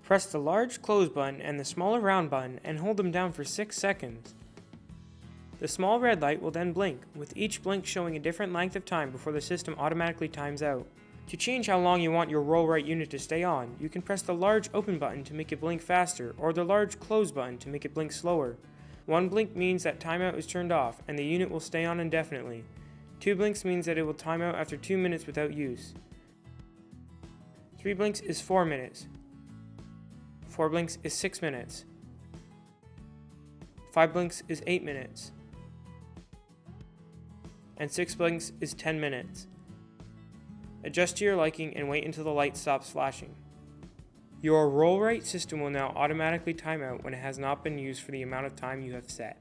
Press the large close button and the smaller round button and hold them down for 6 seconds. The small red light will then blink, with each blink showing a different length of time before the system automatically times out. To change how long you want your Roll Rite unit to stay on, you can press the large open button to make it blink faster, or the large close button to make it blink slower. 1 blink means that timeout is turned off and the unit will stay on indefinitely. 2 blinks means that it will time out after 2 minutes without use. 3 blinks is 4 minutes. 4 blinks is 6 minutes. 5 blinks is 8 minutes. And 6 blinks is 10 minutes. Adjust to your liking and wait until the light stops flashing. Your Roll Rite system will now automatically time out when it has not been used for the amount of time you have set.